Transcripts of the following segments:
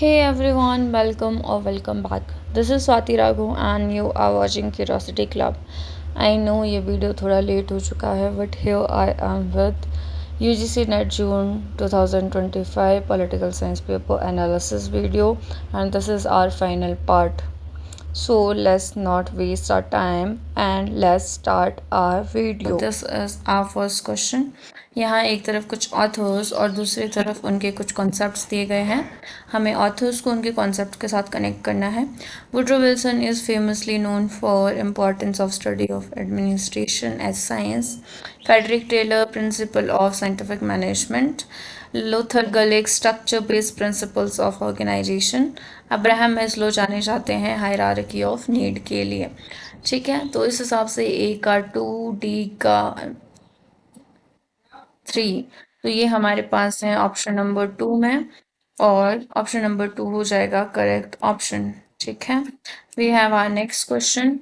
Hey everyone, welcome or welcome back. This is Swati Raghu and you are watching Curiosity Club. I know ये video थोड़ा late हो चुका है but here I am with UGC NET June 2025 Political Science Paper Analysis video and this is our final part. So let's not waste our time and let's start our video. This is our first question. यहाँ एक तरफ कुछ authors और दूसरी तरफ उनके कुछ concepts दिए गए हैं. हमें ऑथर्स को उनके कॉन्सेप्ट के साथ कनेक्ट करना है. Woodrow Wilson is famously known for importance of study of administration as science. Frederick Taylor principle of scientific management. Luther Gulick structure based principles of organization. Abraham Maslow जाने जाते हैं hierarchy of need के लिए. ठीक है, तो इस हिसाब से ए का 2, डी का 3, तो ये हमारे पास है ऑप्शन नंबर 2 में और ऑप्शन नंबर 2 हो जाएगा करेक्ट ऑप्शन. ठीक है, we have our next question.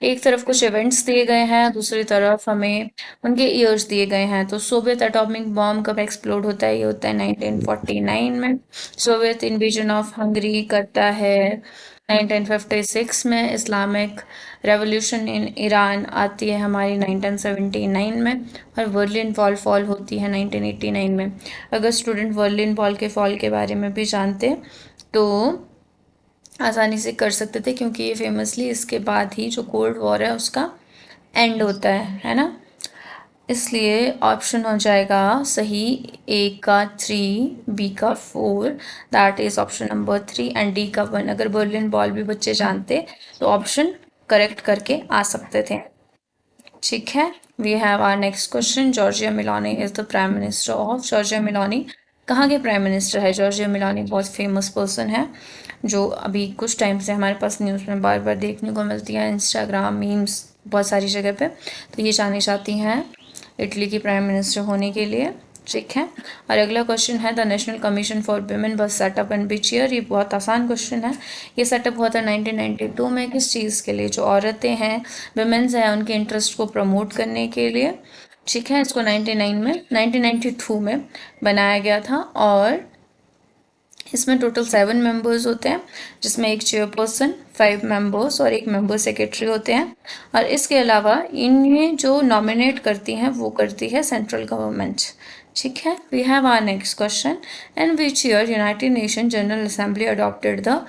एक तरफ कुछ इवेंट्स दिए गए हैं, दूसरी तरफ हमें उनके ईयर्स दिए गए हैं. तो सोवियत एटॉमिक बॉम्ब कब एक्सप्लोड होता है? ये होता है 1949 में. सोवियत इन्वेजन ऑफ हंगरी करता है 1956 में. इस्लामिक रेवोल्यूशन इन ईरान आती है हमारी 1979 में और बर्लिन वॉल फॉल होती है 1989 में. अगर स्टूडेंट बर्लिन वॉल के फॉल के बारे में भी जानते तो आसानी से कर सकते थे क्योंकि ये फेमसली इसके बाद ही जो कोल्ड वॉर है उसका एंड होता है ना. इसलिए ऑप्शन हो जाएगा सही ए का 3, बी का 4, that is option number 3 and D का 1. अगर बर्लिन वॉल भी बच्चे जानते तो ऑप्शन करेक्ट करके आ सकते थे. ठीक है, we have our next question. Giorgia Meloni is the prime minister of. Giorgia Meloni कहाँ के प्राइम मिनिस्टर है? जॉर्जिया मिलोनी बहुत फेमस पर्सन है जो अभी कुछ टाइम से हमारे पास न्यूज़ में बार बार देखने को मिलती है, इंस्टाग्राम मीम्स बहुत सारी जगह पे. तो ये जानी जाती हैं इटली की प्राइम मिनिस्टर होने के लिए. ठीक है, और अगला क्वेश्चन है the national commission for women was setup in which year. ये बहुत आसान क्वेश्चन है. ये सेटअप हुआ था 1992 में. किस चीज़ के लिए? जो औरतें हैं, वुमेन्स हैं, उनके इंटरेस्ट को प्रमोट करने के लिए. ठीक है, इसको 1992 में बनाया गया था और इसमें टोटल 7 मेंबर्स होते हैं जिसमें एक चेयरपर्सन, 5 मेंबर्स और एक मेंबर सेक्रेटरी होते हैं. और इसके अलावा इन्हें जो नॉमिनेट करती हैं वो करती है सेंट्रल गवर्नमेंट. ठीक है, we have our next question. In which year United Nation General Assembly adopted the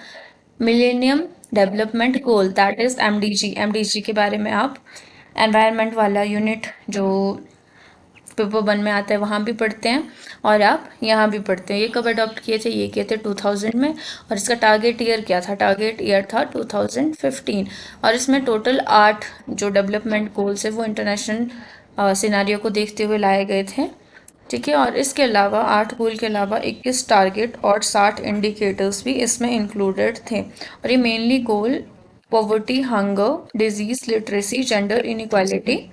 Millennium Development Goal, that is MDG. MDG के बारे में आप एनवायरनमेंट वाला यूनिट जो पेपर 1 में आता है वहाँ भी पढ़ते हैं और आप यहाँ भी पढ़ते हैं. ये कब अडॉप्ट किए थे? ये किए थे 2000 में और इसका टारगेट ईयर क्या था? टारगेट ईयर था 2015 और इसमें टोटल 8 जो डेवलपमेंट गोल्स है वो इंटरनेशनल सिनारियो को देखते हुए लाए गए थे. ठीक है, और इसके अलावा 8 गोल के अलावा 21 टारगेट और 60 इंडिकेटर्स भी इसमें इंक्लूडेड थे. और ये mainly goal poverty, hunger, disease, literacy, gender inequality,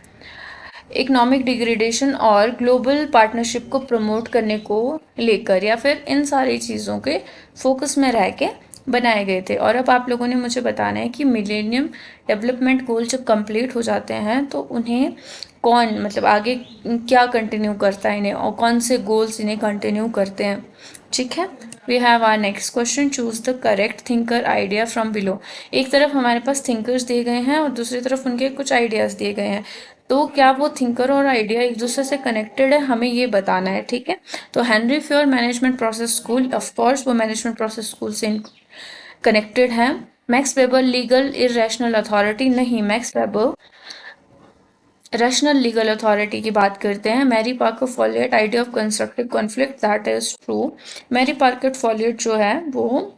economic degradation और ग्लोबल पार्टनरशिप को प्रमोट करने को लेकर या फिर इन सारी चीज़ों के फोकस में रह के बनाए गए थे. और अब आप लोगों ने मुझे बताना है कि मिलेनियम डेवलपमेंट गोल जब कंप्लीट हो जाते हैं तो उन्हें कौन मतलब आगे क्या कंटिन्यू करता है इन्हें और कौन से गोल्स इन्हें कंटिन्यू करते हैं. ठीक है, we have our next question. Choose the correct thinker idea from below. एक तरफ हमारे पास थिंकर्स दिए गए हैं और दूसरी तरफ उनके कुछ आइडियाज़ दिए गए हैं. तो क्या वो थिंकर और आइडिया एक दूसरे से कनेक्टेड है? हमें ये बताना है. ठीक है, तो Henry Fayol management process school, of course वो मैनेजमेंट प्रोसेस स्कूल से कनेक्टेड है. Max Weber legal irrational authority, नहीं, Max Weber rational legal authority की बात करते हैं. Mary Parker Follett idea of constructive conflict, that is true. Mary Parker Follett जो है वो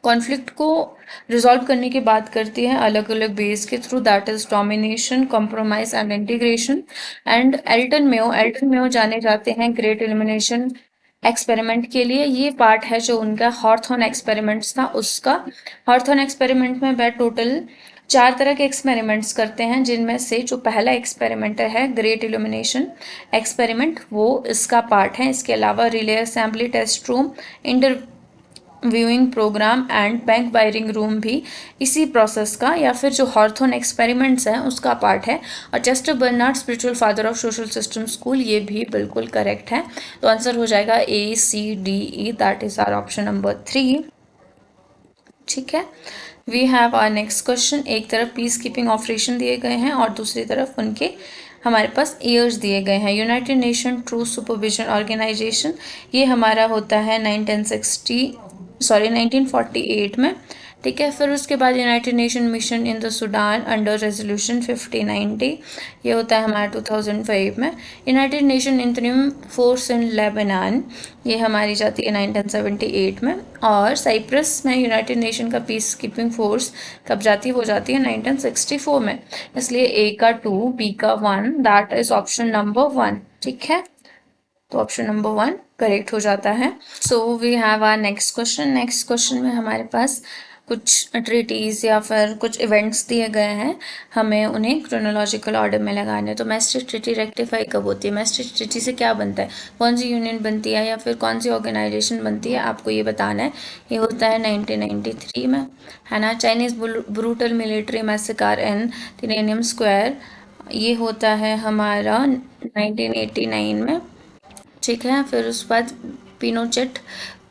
कॉन्फ्लिक्ट को रिजॉल्व करने की बात करती है अलग अलग बेस के through, that is domination, compromise and integration. And Elton Mayo जाने जाते हैं ग्रेट एलिमिनेशन एक्सपेरिमेंट के लिए. ये पार्ट है जो उनका हॉर्थॉन एक्सपेरिमेंट्स था उसका. हॉर्थॉन एक्सपेरिमेंट में वह टोटल 4 तरह के एक्सपेरिमेंट्स करते हैं जिनमें से जो पहला एक्सपेरिमेंट है ग्रेट इल्यूमिनेशन एक्सपेरिमेंट वो इसका पार्ट है. इसके अलावा relay assembly, test room, interviewing programme and bank wiring room भी इसी प्रोसेस का या फिर जो हॉर्थॉन एक्सपेरिमेंट्स हैं उसका पार्ट है. और Chester Barnard spiritual father of social system school, ये भी बिल्कुल करेक्ट है. तो आंसर हो जाएगा ACDE, that is our option number 3. ठीक है। We have our next question. एक तरफ पीस कीपिंग ऑपरेशन दिए गए हैं और दूसरी तरफ उनके हमारे पास ईयर्स दिए गए हैं। United Nation Truce Supervision Organisation, ये हमारा होता है 1948 में। ठीक है। फिर उसके बाद United nation mission in the Sudan under resolution 5090, ये होता है हमारा 2005 में। United nation interim force in Lebanon, ये हमारी जाती है 1978 में। और साइप्रस में यूनाइटेड नेशन का पीस कीपिंग फोर्स कब जाती है, वो जाती है 1964 में। इसलिए ए का 2, बी का 1, दैट इज ऑप्शन नंबर 1। ठीक है, तो ऑप्शन नंबर 1 करेक्ट हो जाता है। So we have our next question. Next question में हमारे पास कुछ ट्रीटीज या फिर कुछ इवेंट्स दिए गए हैं, हमें उन्हें क्रोनोलॉजिकल ऑर्डर में लगाने। तो मैस्ट्रिक्ट ट्रीटी रेक्टिफाई कब होती है, मैस्ट्रिक्ट ट्रीटी से क्या बनता है, कौन सी यूनियन बनती है या फिर कौन सी ऑर्गेनाइजेशन बनती है, आपको ये बताना है। ये होता है 1993 में, है ना। चाइनीज ब्रूटल मिलिट्री मैसेकर इन तिनेनियम स्क्वायर, ये होता है हमारा 1989 में। ठीक है। फिर उसके बाद पिनोचेट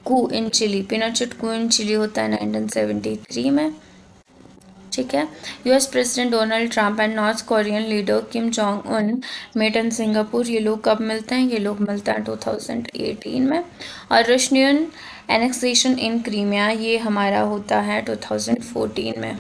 कू in Chile, पिनोचेट Koo in Chile होता है 1973 में। ठीक है। US president Donald Trump and North Korean leader Kim Jong Un met in Singapore, ये लोग कब मिलते हैं, ये लोग मिलते हैं 2018 में। और रशियन एनेक्सेशन इन क्रीमिया, ये हमारा होता है 2014 में।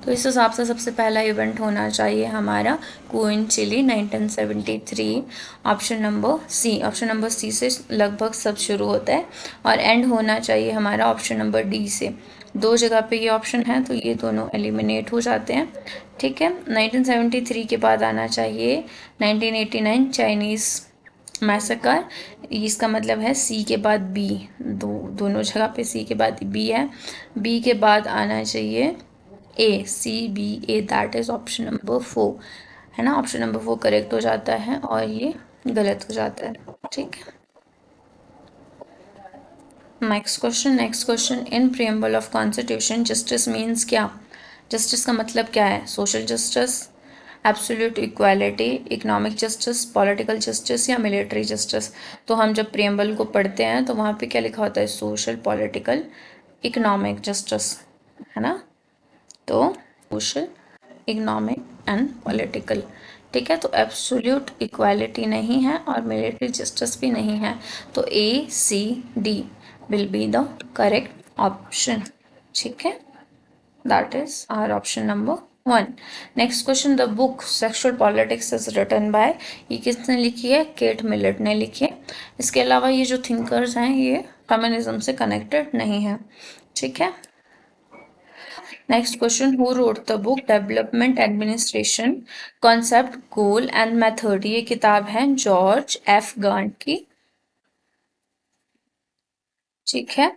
तो इस हिसाब से सबसे पहला इवेंट होना चाहिए हमारा coup in Chile 1973, option number C. Option number C से लगभग सब शुरू होता है और एंड होना चाहिए हमारा ऑप्शन नंबर डी से। दो जगह पे ये ऑप्शन है तो ये दोनों एलिमिनेट हो जाते हैं। ठीक है। 1973 के बाद आना चाहिए 1989 चाइनीज़ मैसेकर, इसका मतलब है सी के बाद बी, दोनों जगह पे सी के बाद बी है। बी के बाद आना चाहिए A, C B A, that is option number 4, है ना। ऑप्शन नंबर 4 करेक्ट हो जाता है और ये गलत हो जाता है। ठीक है। Next question in preamble of constitution justice means क्या, जस्टिस का मतलब क्या है, social justice, absolute equality, economic justice, political justice या मिलिट्री जस्टिस। तो हम जब प्रियम्बल को पढ़ते हैं तो वहाँ पे क्या लिखा होता है, सोशल, पॉलिटिकल, इकोनॉमिक जस्टिस, है ना। तो सोशल, इकोनॉमिक एंड पॉलिटिकल। ठीक है। तो एब्सोल्यूट इक्वालिटी नहीं है और मिलिट्री जस्टिस भी नहीं है, तो A C D will be the correct option. ठीक है, that is our option number 1। Next question, the book sexual politics is written by, ये किसने लिखी है, केट मिलेट ने लिखी है। इसके अलावा ये जो थिंकर्स हैं ये फेमिनिज्म से कनेक्टेड नहीं है। ठीक है। Next question, who wrote the book development administration concept goal and method, ये किताब है जॉर्ज एफ गांट की। ठीक है।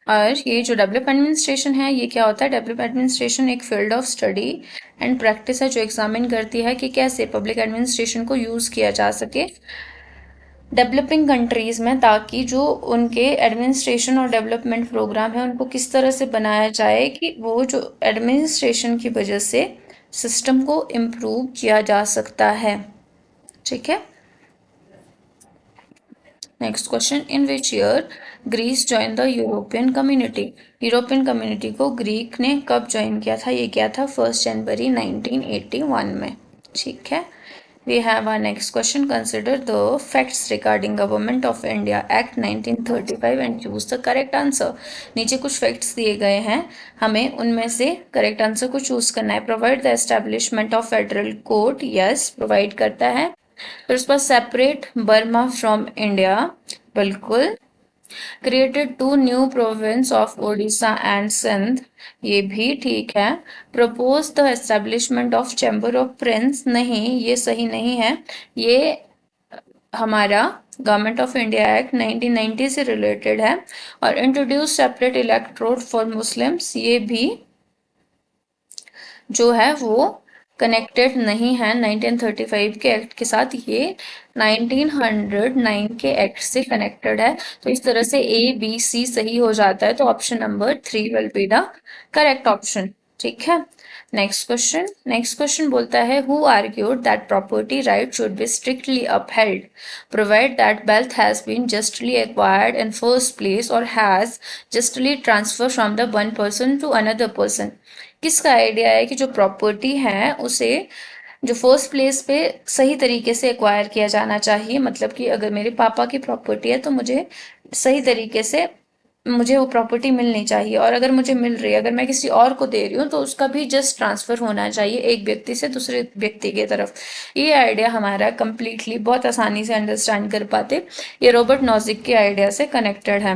और ये जो डेवलप एडमिनिस्ट्रेशन है ये क्या होता है, डेवलप एडमिनिस्ट्रेशन एक field of study and practice है जो एग्जामिन करती है कि कैसे पब्लिक एडमिनिस्ट्रेशन को यूज किया जा सके डेवलपिंग कंट्रीज में, ताकि जो उनके एडमिनिस्ट्रेशन और डेवलपमेंट प्रोग्राम है उनको किस तरह से बनाया जाए कि वो जो एडमिनिस्ट्रेशन की वजह से सिस्टम को इम्प्रूव किया जा सकता है। ठीक है। Next question, in which year Greece join the European Community, European Community को ग्रीक ने कब ज्वाइन किया था, ये किया था 1 जनवरी 1981 में। ठीक है। We have our next question. Consider the facts regarding Government of India Act 1935 and choose the correct answer. नीचे कुछ facts दिए गए हैं, हमें उनमें से correct answer को choose करना है। Provide the establishment of federal court, yes, provide करता है। फिर उस पर separate Burma from India, बिल्कुल। Created 2 new province of Odisha and Sindh, ये भी ठीक है। Propose the establishment of chamber of prince, नहीं ये सही नहीं है, ये हमारा गवर्नमेंट ऑफ इंडिया एक्ट 1990 से रिलेटेड है। और introduce separate electrode for Muslims, ये भी जो है वो कनेक्टेड नहीं है 1935 के एक्ट के साथ, ये 1909 के एक्ट से कनेक्टेड है। तो इस तरह से ए बी सी सही हो जाता है, तो option number 3 will be the correct option. ठीक है। नेक्स्ट क्वेश्चन बोलता है who argued that property right should be strictly upheld provided that wealth has been justly acquired in first place और has justly transfer from the one person to another person. किसका idea है कि जो property है उसे जो first place पे सही तरीके से एक्वायर किया जाना चाहिए, मतलब कि अगर मेरे पापा की प्रॉपर्टी है तो मुझे सही तरीके से मुझे वो प्रॉपर्टी मिलनी चाहिए, और अगर मुझे मिल रही है, अगर मैं किसी और को दे रही हूँ तो उसका भी जस्ट ट्रांसफर होना चाहिए एक व्यक्ति से दूसरे व्यक्ति की तरफ। ये आइडिया हमारा कंप्लीटली बहुत आसानी से अंडरस्टैंड कर पाते, ये रॉबर्ट नॉजिक के आइडिया से कनेक्टेड है।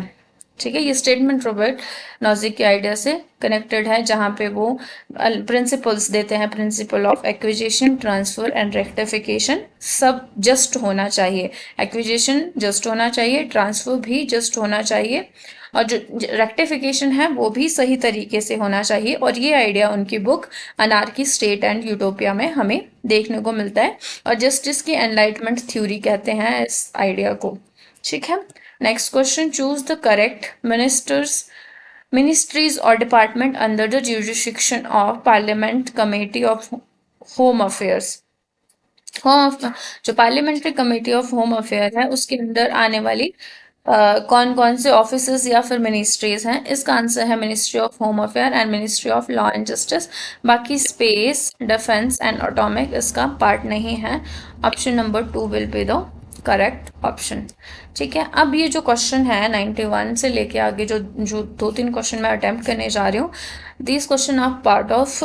ठीक है, ये स्टेटमेंट रॉबर्ट नॉजिक के आइडिया से कनेक्टेड है, जहाँ पे वो प्रिंसिपल्स देते हैं, principle of acquisition, transfer and rectification. सब जस्ट होना चाहिए, एक्विजिशन जस्ट होना चाहिए, ट्रांसफर भी जस्ट होना चाहिए, और जो रेक्टिफिकेशन है वो भी सही तरीके से होना चाहिए। और ये आइडिया उनकी book anarchy state and utopia में हमें देखने को मिलता है, और जस्टिस की एनलाइटमेंट थ्योरी कहते हैं इस आइडिया को। ठीक है। Next question, choose the correct ministries or department under the jurisdiction of Parliament Committee of Home Affairs। जो parliamentary committee of home affair है उसके अंदर आने वाली कौन कौन से ऑफिसर्स या फिर मिनिस्ट्रीज हैं? इसका आंसर है ministry of home affair and ministry of law and justice. बाकी स्पेस, डिफेंस एंड एटॉमिक इसका पार्ट नहीं है। Option number 2 will be the correct option. ठीक है, अब ये जो क्वेश्चन है 91 से लेके आगे जो जो 2-3 क्वेश्चन मैं अटेम्प्ट करने जा रही हूँ, this question are part of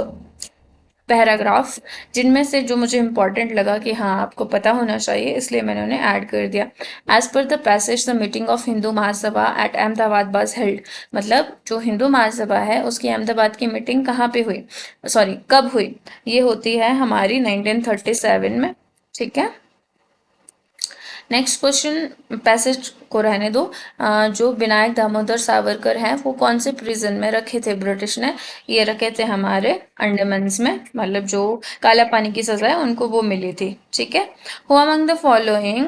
paragraph, जिनमें से जो मुझे इंपॉर्टेंट लगा कि हाँ आपको पता होना चाहिए, इसलिए मैंने उन्हें ऐड कर दिया। As per the passage the meeting of Hindu Mahasabha at Ahmedabad was held, मतलब जो हिंदू महासभा है उसकी अहमदाबाद की मीटिंग कहाँ पे हुई, सॉरी कब हुई? ये होती है हमारी 1937 में। ठीक है। नेक्स्ट क्वेश्चन, पैसेज को रहने दो। जो विनायक दामोदर सावरकर हैं वो कौन से प्रिजन में रखे थे ब्रिटिश ने? ये रखे थे हमारे अंडमान में, मतलब जो काला पानी की सजा है उनको वो मिली थी। ठीक है। Who among the following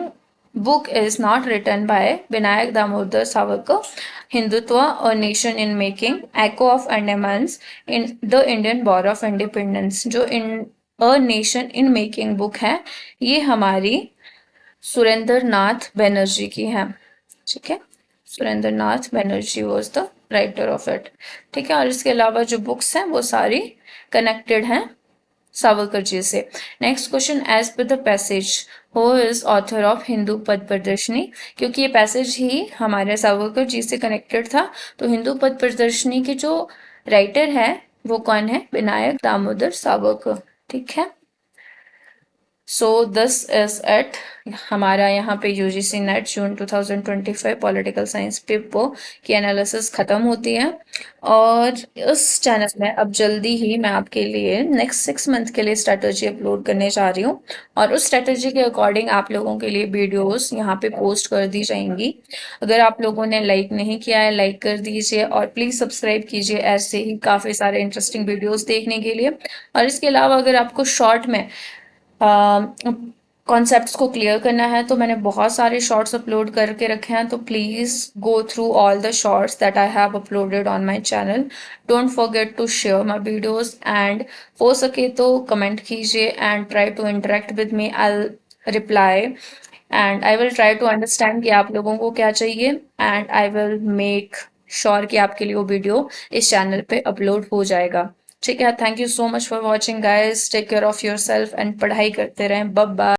book is not written by Vinayak Damodar Savarkar? Hindutva और nation in making, echo of Andaman, in the Indian war of independence. जो in a nation in making book है ये हमारी सुरेंद्र नाथ बनर्जी की है। ठीक है, Surendra Nath Banerjee was the writer of it. ठीक है, और इसके अलावा जो बुक्स हैं वो सारी कनेक्टेड हैं सावरकर जी से। Next question, as per the passage who is author of Hindu Pad प्रदर्शनी? क्योंकि ये पैसेज ही हमारे सावरकर जी से कनेक्टेड था, तो हिंदू पद प्रदर्शनी के जो राइटर है वो कौन है? विनायक दामोदर सावरकर। ठीक है। So this is it. हमारा यहाँ पे यूजीसी नेट जून 2025 पॉलिटिकल साइंस पेपर की एनालिसिस खत्म होती है, और इस चैनल में अब जल्दी ही मैं आपके लिए नेक्स्ट 6 मंथ के लिए स्ट्रेटजी अपलोड करने जा रही हूँ, और उस स्ट्रेटजी के अकॉर्डिंग आप लोगों के लिए वीडियोस यहाँ पे पोस्ट कर दी जाएंगी। अगर आप लोगों ने लाइक नहीं किया है, लाइक कर दीजिए, और प्लीज़ सब्सक्राइब कीजिए ऐसे ही काफ़ी सारे इंटरेस्टिंग वीडियोज़ देखने के लिए। और इसके अलावा अगर आपको शॉर्ट में कॉन्सेप्ट्स को क्लियर करना है तो मैंने बहुत सारे शॉर्ट्स अपलोड करके रखे हैं, तो please go through all the shorts that I have uploaded on my channel. Don't forget to share my videos, and हो सके तो कमेंट कीजिए and try to interact with me. I reply and I will try to understand कि आप लोगों को क्या चाहिए, and I will make sure कि आपके लिए वो वीडियो इस चैनल पे अपलोड हो जाएगा। ठीक है, thank you so much for watching guys, take care of yourself and पढ़ाई करते रहें। Bye bye.